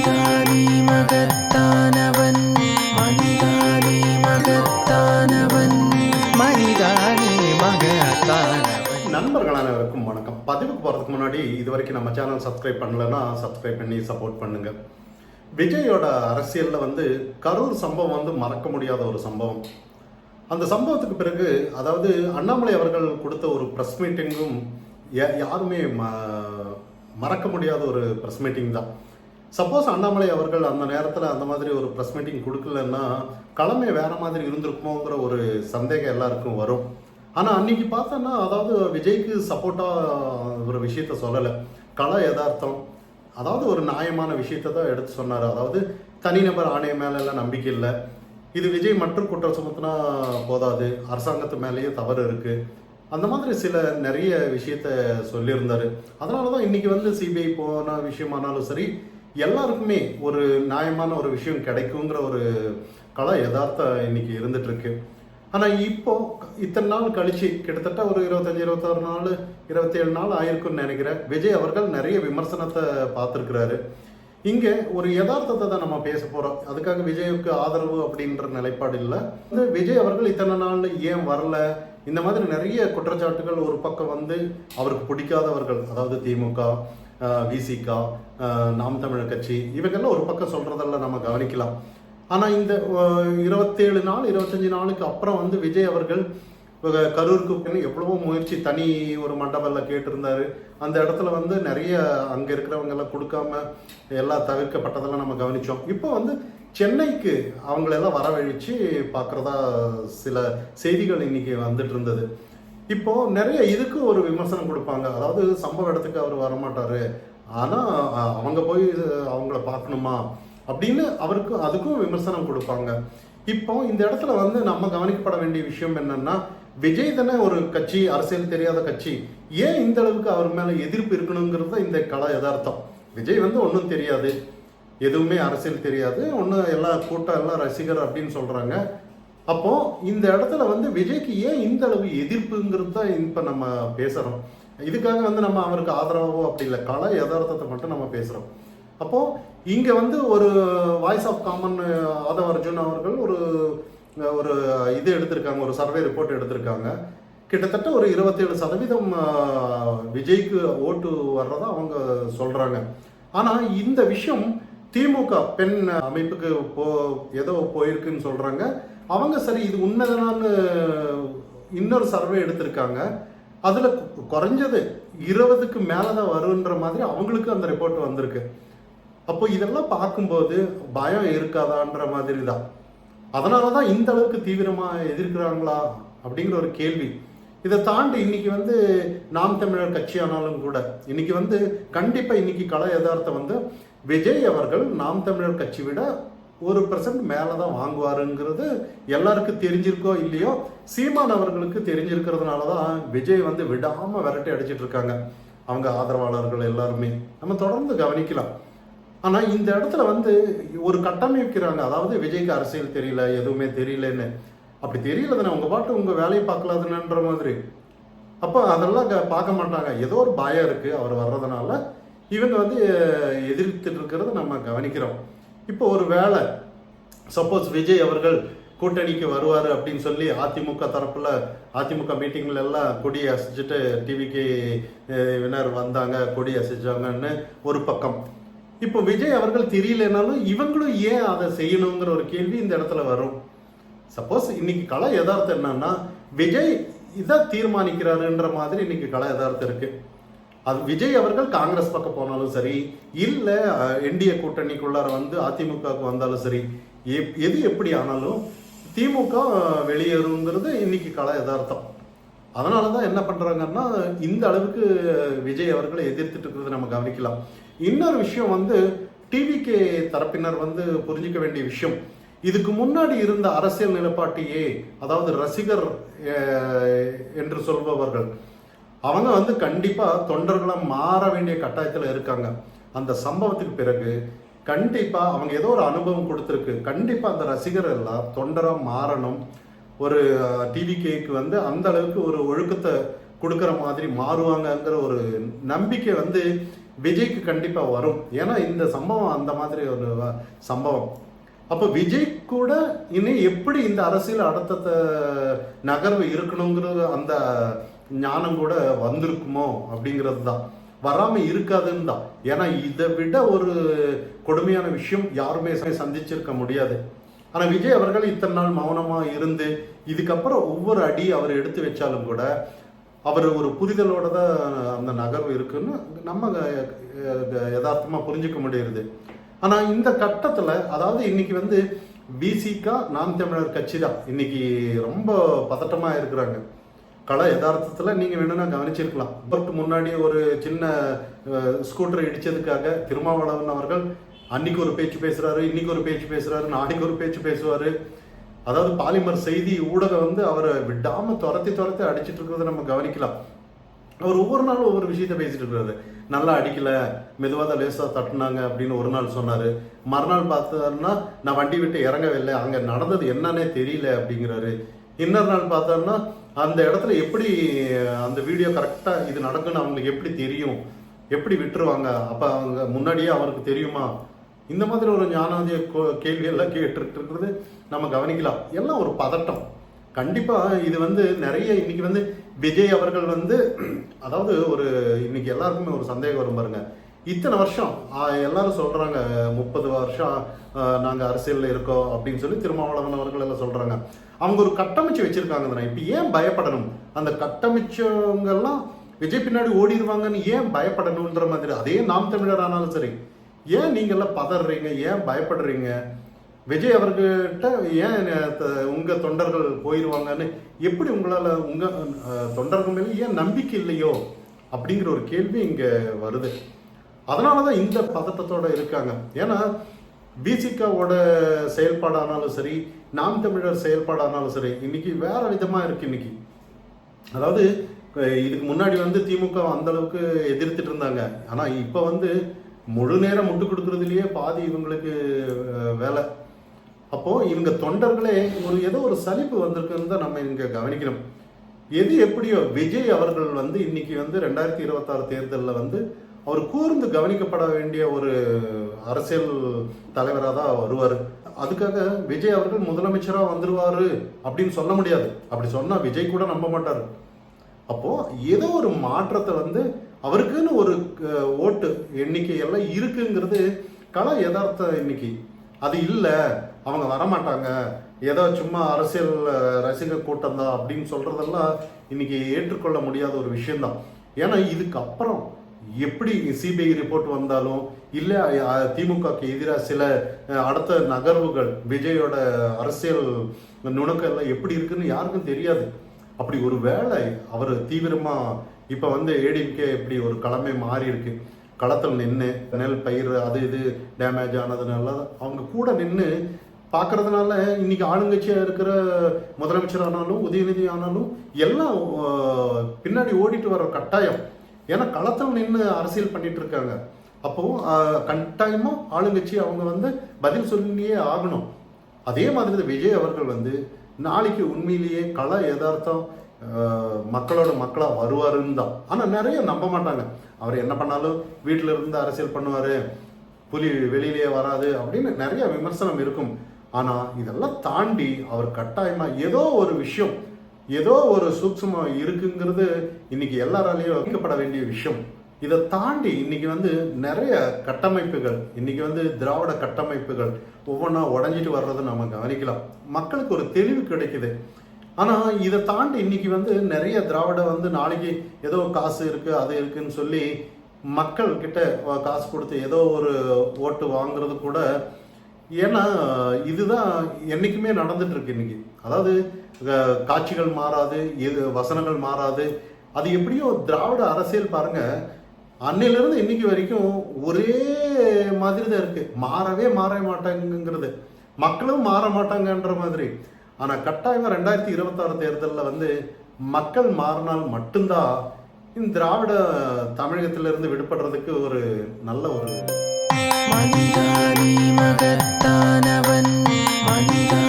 மனிதானே மகத்தானவன், மனிதானே மகத்தானவன், மனிதானே மகத்தானவன். நண்பர்கள் அனைவருக்கும் வணக்கம். பதிவுக்கு போகிறதுக்கு முன்னாடி இது வரைக்கும் நம்ம சேனல் சப்ஸ்கிரைப் பண்ணலைன்னா சப்ஸ்கிரைப் பண்ணி சப்போர்ட் பண்ணுங்க. விஜயோட அரசியலில் கரூர் சம்பவம் மறக்க முடியாத ஒரு சம்பவம். அந்த சம்பவத்துக்கு பிறகு அதாவது அண்ணாமலை அவர்கள் கொடுத்த ஒரு ப்ரெஸ் மீட்டிங்கும் யாருமே மறக்க முடியாத ஒரு ப்ரெஸ் மீட்டிங் தான். சப்போஸ் அண்ணாமலை அவர்கள் அந்த நேரத்தில் அந்த மாதிரி ஒரு ப்ரெஸ் மீட்டிங் கொடுக்கலன்னா களமே வேற மாதிரி இருந்திருக்குமோங்கிற ஒரு சந்தேகம் எல்லாருக்கும் வரும். ஆனால் அன்னைக்கு பார்த்தோன்னா அதாவது விஜய்க்கு சப்போர்ட்டாக ஒரு விஷயத்த சொல்லலை, கள யதார்த்தம், அதாவது ஒரு நியாயமான விஷயத்தை தான் எடுத்து சொன்னார். அதாவது தனிநபர் ஆணையம் மேலெல்லாம் நம்பிக்கை இல்லை, இது விஜய் மற்றும் குற்றம் சுமத்தினா போதாது, அரசாங்கத்து மேலேயே தவறு இருக்குது, அந்த மாதிரி சில நிறைய விஷயத்த சொல்லியிருந்தார். அதனால தான் இன்றைக்கி சிபிஐ போன விஷயமானாலும் சரி எல்லாருக்குமே ஒரு நியாயமான ஒரு விஷயம் கிடைக்குங்கிற ஒரு கள யதார்த்தம் இன்னைக்கு இருந்துகிட்ருக்கு. ஆனால் இப்போ இத்தனை நாள் கழிச்சு கிட்டத்தட்ட ஒரு 25, 26 நாள் 27 நாள் ஆயிருக்குன்னு நினைக்கிறேன். விஜய் அவர்கள் நிறைய விமர்சனத்தை பார்த்துருக்கிறாரு. இங்கே ஒரு யதார்த்தத்தை தான் நம்ம பேச போகிறோம். அதுக்காக விஜய்க்கு ஆதரவு அப்படின்ற நிலைப்பாடு இல்லை. விஜய் அவர்கள் இத்தனை நாள் ஏன் வரல, இந்த மாதிரி நிறைய குற்றச்சாட்டுகள். ஒரு பக்கம் அவருக்கு பிடிக்காதவர்கள், அதாவது திமுக, விசிக, நாம் தமிழர் கட்சி, இவங்கெல்லாம் ஒரு பக்கம் சொல்கிறதெல்லாம் நம்ம கவனிக்கலாம். ஆனால் இந்த 27 நாள் 25 நாளுக்கு அப்புறம் விஜய் அவர்கள் கரூருக்கு எவ்வளவோ முயற்சி, தனி ஒரு மண்டபத்தில் கேட்டிருந்தாரு. அந்த இடத்துல நிறைய அங்கே இருக்கிறவங்கெல்லாம் கொடுக்காம எல்லாம் தவிர்க்கப்பட்டதெல்லாம் நம்ம கவனித்தோம். இப்போ சென்னைக்கு அவங்களெல்லாம் வரவழைச்சு பார்க்குறதா சில செய்திகள் இன்னைக்கு வந்துட்டு இருந்தது. இப்போ நிறைய இதுக்கு ஒரு விமர்சனம் கொடுப்பாங்க. அதாவது சம்பவ இடத்துக்கு அவர் வரமாட்டாரு, ஆனால் அவங்க போய் அவங்கள பார்க்கணுமா அப்படின்னு அதுக்கும் விமர்சனம் கொடுப்பாங்க. இப்போ இந்த இடத்துல நம்ம கவனிக்கப்பட வேண்டிய விஷயம் என்னன்னா, விஜய் தானே ஒரு கட்சி, அரசியல் தெரியாத கட்சி, ஏன் இந்த அளவுக்கு அவர் மேல எதிர்ப்பு இருக்கணுங்கிறது இந்த கள யதார்த்தம். விஜய் ஒன்றும் தெரியாது, எதுவுமே அரசியல் தெரியாது, ஒன்றும் எல்லா கூட்டம் எல்லாம் ரசிகர் அப்படின்னு சொல்றாங்க. அப்போ இந்த இடத்துல விஜய்க்கு ஏன் இந்த அளவு எதிர்ப்புங்கிறது தான் இப்போ நம்ம பேசுறோம். இதுக்காக நம்ம அவருக்கு ஆதரவாவோ அப்படி இல்லை, கள யதார்த்தத்தை மட்டும் நம்ம பேசுறோம். அப்போ இங்க ஒரு voice of common Aadhav Arjun அவர்கள் ஒரு இது எடுத்திருக்காங்க, ஒரு சர்வே ரிப்போர்ட் எடுத்திருக்காங்க. கிட்டத்தட்ட ஒரு 27% விஜய்க்கு ஓட்டு வர்றதா அவங்க சொல்றாங்க. ஆனா இந்த விஷயம் திமுக பெண் அமைப்புக்கு ஏதோ போயிருக்குன்னு சொல்றாங்க. அவங்க சரி இது உண்மைதானான்னு இன்னொரு சர்வே எடுத்திருக்காங்க. அதுல குறைஞ்சது 20க்கு மேலதான் வருன்ற மாதிரி அவங்களுக்கு அந்த ரிப்போர்ட் வந்திருக்கு. அப்போ இதெல்லாம் பார்க்கும்போது பயம் இருக்காதான்ற மாதிரி தான். அதனாலதான் இந்த அளவுக்கு தீவிரமா எதிர்க்கிறாங்களா அப்படிங்கிற ஒரு கேள்வி. இதை தாண்டி இன்னைக்கு நாம் தமிழர் கட்சி ஆனாலும் கூட இன்னைக்கு கண்டிப்பா இன்னைக்கு கள யதார்த்தம் விஜய் அவர்கள் நாம் தமிழர் கட்சி விட 1% மேலதான் வாங்குவாருங்கிறது எல்லாருக்கும் தெரிஞ்சிருக்கோ இல்லையோ, சீமான் அவர்களுக்கு தெரிஞ்சிருக்கிறதுனாலதான் விஜய் விடாம விரட்டி அடிச்சிட்டு இருக்காங்க அவங்க ஆதரவாளர்கள் எல்லாருமே. நம்ம தொடர்ந்து கவனிக்கலாம். ஆனா இந்த இடத்துல ஒரு கட்டமைக்கிறாங்க, அதாவது விஜய்க்கு அரசியல் தெரியல, எதுவுமே தெரியலன்னு. அப்படி தெரியல தானே, உங்க பாட்டு உங்க வேலையை பார்க்கலாதுன்ற மாதிரி. அப்போ அதெல்லாம் பார்க்க மாட்டாங்க, ஏதோ ஒரு பயம் இருக்கு அவர் வர்றதுனால இவங்க எதிர்த்துட்டு இருக்கிறத நம்ம கவனிக்கிறோம். இப்போ ஒரு வேளை சப்போஸ் விஜய் அவர்கள் கூட்டணிக்கு வருவார் அப்படின்னு சொல்லி அதிமுக தரப்புல அதிமுக மீட்டிங்ல எல்லாம் கொடி அசைச்சிட்டு டிவிக்கு வினர் வந்தாங்க, கொடி அசைச்சாங்கன்னு ஒரு பக்கம். இப்போ விஜய் அவர்கள் தெரியலனாலும் இவங்களும் ஏன் அதை செய்யணுங்கிற ஒரு கேள்வி இந்த இடத்துல வரும். சப்போஸ் இன்னைக்கு கள யதார்த்தம் என்னன்னா, விஜய் இதை தீர்மானிக்கிறாருன்ற மாதிரி இன்னைக்கு கள யதார்த்தம் இருக்கு. அது விஜய் அவர்கள் காங்கிரஸ் பக்கம் போனாலும் சரி, இல்லை என்டிஏ கூட்டணிக்குள்ளார அதிமுகவுக்கு வந்தாலும் சரி, எது எப்படி ஆனாலும் திமுக வெளியேறுங்கிறது இன்னைக்கு கள யதார்த்தம். அதனாலதான் என்ன பண்றாங்கன்னா, இந்த அளவுக்கு விஜய் அவர்களை எதிர்த்துட்டு இருக்கிறது நம்ம கவனிக்கலாம். இன்னொரு விஷயம் டிவிகே தரப்பினர் புரிஞ்சிக்க வேண்டிய விஷயம், இதுக்கு முன்னாடி இருந்த அரசியல் நிலைப்பாட்டையே, அதாவது ரசிகர் என்று சொல்பவர்கள் அவங்க கண்டிப்பா தொண்டர்களா மாற வேண்டிய கட்டாயத்துல இருக்காங்க. அந்த சம்பவத்துக்கு பிறகு கண்டிப்பா அவங்க ஏதோ ஒரு அனுபவம் கொடுத்துருக்கு, கண்டிப்பா அந்த ரசிகர் எல்லாம் தொண்டரா மாறணும். ஒரு டிவிகேக்கு அந்த அளவுக்கு ஒரு ஒழுக்கத்தை கொடுக்குற மாதிரி மாறுவாங்கங்கிற ஒரு நம்பிக்கை விஜய்க்கு கண்டிப்பா வரும். ஏன்னா இந்த சம்பவம் அந்த மாதிரி ஒரு சம்பவம். அப்ப விஜய் கூட இனி எப்படி இந்த அரசியல் அடுத்த நகர்வு இருக்கணுங்கிற அந்த ஞானம் கூட வந்திருக்குமோ அப்படிங்கிறது தான். வராம இருக்காதுன்னு தான். ஏன்னா இதை விட ஒரு கொடுமையான விஷயம் யாருமே சந்திச்சிருக்க முடியாது. ஆனா விஜய் அவர்கள் இத்தனை நாள் மௌனமா இருந்து இதுக்கப்புறம் ஒவ்வொரு அடி அவர் எடுத்து வச்சாலும் கூட அவர் ஒரு புரிதலோட தான் அந்த நகர்வு இருக்குன்னு நம்ம யதார்த்தமா புரிஞ்சுக்க முடியுது. ஆனா இந்த கட்டத்துல அதாவது இன்னைக்கு வந்து விசிகா நாம் தமிழர் கட்சி தான் இன்னைக்கு ரொம்ப பதட்டமா இருக்கிறாங்க. கல யதார்த்தத்துல நீங்க வேணும்னா கவனிச்சிருக்கலாம். இதற்கு முன்னாடி ஒரு சின்ன ஸ்கூட்டரை இடிச்சதுக்காக திருமாவளவன் அவர்கள் அன்னைக்கு ஒரு பேச்சு பேசுறாரு, இன்னைக்கு ஒரு பேச்சு பேசுறாரு, நாளைக்கு ஒரு பேச்சு பேசுவாரு. அதாவது பாலிமர் செய்தி ஊடகம் வந்து அவரை விடாம துரத்தி அடிச்சிட்டு இருக்கிறத நம்ம கவனிக்கலாம். அவர் ஒவ்வொரு நாளும் ஒவ்வொரு விஷயத்த பேசிட்டு இருக்கிறாரு. நல்லா அடிக்கல, மெதுவாக லேசா தட்டுனாங்க அப்படின்னு ஒரு நாள் சொன்னாரு. மறுநாள் பார்த்தாருன்னா நான் வண்டி விட்டு இறங்கவே இல்லை, அங்க நடந்தது என்னன்னே தெரியல அப்படிங்கிறாரு. இன்னொரு நாள் பார்த்தாருன்னா அந்த இடத்துல எப்படி அந்த வீடியோ கரெக்டா இது நடக்குன்னு அவங்களுக்கு எப்படி தெரியும், எப்படி விட்டுருவாங்க, அப்ப அவங்க முன்னாடியே அவருக்கு தெரியுமா? இந்த மாதிரி ஒரு ஞானாதிய கேள்வி எல்லாம் கேட்டு இருக்கிறது நம்ம கவனிக்கலாம். எல்லாம் ஒரு பதட்டம். கண்டிப்பா இது வந்து நிறைய இன்னைக்கு வந்து விஜய் அவர்கள் வந்து அதாவது ஒரு இன்னைக்கு எல்லாருக்குமே ஒரு சந்தேகம் வரும் பாருங்க. இத்தனை வருஷம் எல்லாரும் சொல்றாங்க 30 வருஷம் நாங்க அரசியல்ல இருக்கோம் அப்படின்னு சொல்லி திருமாவளவன் அவர்கள் எல்லாம் சொல்றாங்க. அவங்க ஒரு கட்டமைச்சு வச்சிருக்காங்க. இப்ப ஏன் பயப்படணும்? அந்த கட்டமைச்சவங்க எல்லாம் விஜய் பின்னாடி ஓடிடுவாங்கன்னு ஏன் பயப்படணும்ன்ற மாதிரி. அதே நாம் தமிழர் ஆனாலும் சரி, ஏன் நீங்க எல்லாம் பதறீங்க, ஏன் பயப்படுறீங்க? விஜய் அவர்கிட்ட ஏன் உங்க தொண்டர்கள் போயிடுவாங்கன்னு எப்படி உங்களால உங்க தொண்டர்கள் மேலே ஏன் நம்பிக்கை இல்லையோ அப்படிங்கிற ஒரு கேள்வி இங்க வருது. அதனாலதான் இந்த பதட்டத்தோட இருக்காங்க. ஏன்னா பிசிகாவோட செயல்பாடானாலும் சரி, நாம் தமிழர் செயல்பாடானாலும் சரி, இன்னைக்கு வேற விதமா இருக்கு. இன்னைக்கு அதாவது இதுக்கு முன்னாடி வந்து திமுக அந்த அளவுக்கு எதிர்த்துட்டு இருந்தாங்க. ஆனா இப்ப வந்து முழு நேரம் முட்டு கொடுக்கறதுலயே பாதி இவங்களுக்கு வேலை. அப்போ இவங்க தொண்டர்களே ஏதோ ஒரு சலிப்பு வந்திருக்குன்னு தான் நம்ம இங்க கவனிக்கணும். எது எப்படியோ விஜய் அவர்கள் வந்து இன்னைக்கு வந்து 2026 தேர்தலில் வந்து அவர் கூர்ந்து கவனிக்கப்பட வேண்டிய ஒரு அரசியல் தலைவராக தான் வருவார். அதுக்காக விஜய் அவர்கள் முதலமைச்சராக வந்துருவாரு அப்படின்னு சொல்ல முடியாது. அப்படி சொன்னா விஜய் கூட நம்ப மாட்டாரு. அப்போ ஏதோ ஒரு மாற்றத்தை வந்து அவருக்குன்னு ஒரு ஓட்டு எண்ணிக்கை எல்லாம் இருக்குங்கிறது கள யதார்த்தம். இன்னைக்கு அது இல்லை, அவங்க வரமாட்டாங்க, ஏதோ சும்மா அரசியல் ரசிகர் கூட்டம் தான் அப்படின்னு சொல்றதெல்லாம் இன்னைக்கு ஏற்றுக்கொள்ள முடியாத ஒரு விஷயம்தான். ஏன்னா இதுக்கப்புறம் எப்படி சிபிஐ ரிப்போர்ட் வந்தாலும் இல்லை திமுகக்கு எதிராக சில அடுத்த நகர்வுகள் விஜயோட அரசியல் நுணுக்கெல்லாம் எப்படி இருக்குன்னு யாருக்கும் தெரியாது. அப்படி ஒரு வேளை அவர் தீவிரமா இப்ப வந்து ஏடிஎம்கே இப்படி ஒரு களமே மாறி இருக்கு. களத்தில் நின்று நெல் பயிர் அது இது டேமேஜ் ஆனதுனால அவங்க கூட நின்று பார்க்கறதுனால இன்னைக்கு ஆளுங்கட்சியா இருக்கிற முதலமைச்சர் ஆனாலும் உதயநிதி ஆனாலும் எல்லாம் பின்னாடி ஓடிட்டு வர கட்டாயம். ஏன்னா களத்தில் நின்று அரசியல் பண்ணிட்டு இருக்காங்க. அப்போ கட்டாயமா ஆளுங்கட்சி அவங்க வந்து பதில் சொல்லியே ஆகணும். அதே மாதிரி விஜய் அவர்கள் வந்து நாளைக்கு உண்மையிலேயே கள யதார்த்தம் மக்களோட மக்களா வருவாருன்னு தான். ஆனா நிறைய நம்ப மாட்டாங்க. அவர் என்ன பண்ணாலும் வீட்டில இருந்து அரசியல் பண்ணுவாரு, புலி வெளியிலேயே வராது அப்படின்னு நிறைய விமர்சனம் இருக்கும். ஆனா இதெல்லாம் தாண்டி அவர் கட்டாயமா ஏதோ ஒரு விஷயம், ஏதோ ஒரு சூட்சுமம் இருக்குங்கிறது இன்னைக்கு எல்லாராலையும் வைக்கப்பட வேண்டிய விஷயம். இதை தாண்டி இன்னைக்கு வந்து நிறைய கட்டமைப்புகள், இன்னைக்கு வந்து திராவிட கட்டமைப்புகள் ஒவ்வொன்றா உடஞ்சிட்டு வர்றதை நம்ம கவனிக்கலாம். மக்களுக்கு ஒரு தெளிவு கிடைக்குது. ஆனா இதை தாண்டி இன்னைக்கு வந்து நிறைய திராவிட வந்து நாளைக்கு ஏதோ காசு இருக்கு அது இருக்குன்னு சொல்லி மக்கள் கிட்ட காசு கொடுத்து ஏதோ ஒரு ஓட்டு வாங்குறது கூட. ஏன்னா இதுதான் என்னைக்குமே நடந்துட்டு இருக்கு இன்னைக்கு. அதாவது காட்சிகள் மாறாது, வசனங்கள் மாறாது. அது எப்படியோ திராவிட அரசியல் பாருங்க, அன்னையிலிருந்து இன்னைக்கு வரைக்கும் ஒரே மாதிரி தான் இருக்கு. மாறவே மாற மாட்டாங்கிறது, மக்களும் மாற மாட்டாங்கன்ற மாதிரி. ஆனா கட்டாயமா 2026 தேர்தலில் வந்து மக்கள் மாறினால் மட்டும்தான் இந்த திராவிட தமிழகத்திலிருந்து விடுபடுறதுக்கு ஒரு நல்ல ஒரு மனிதானி மகத்தானவன் மனிதா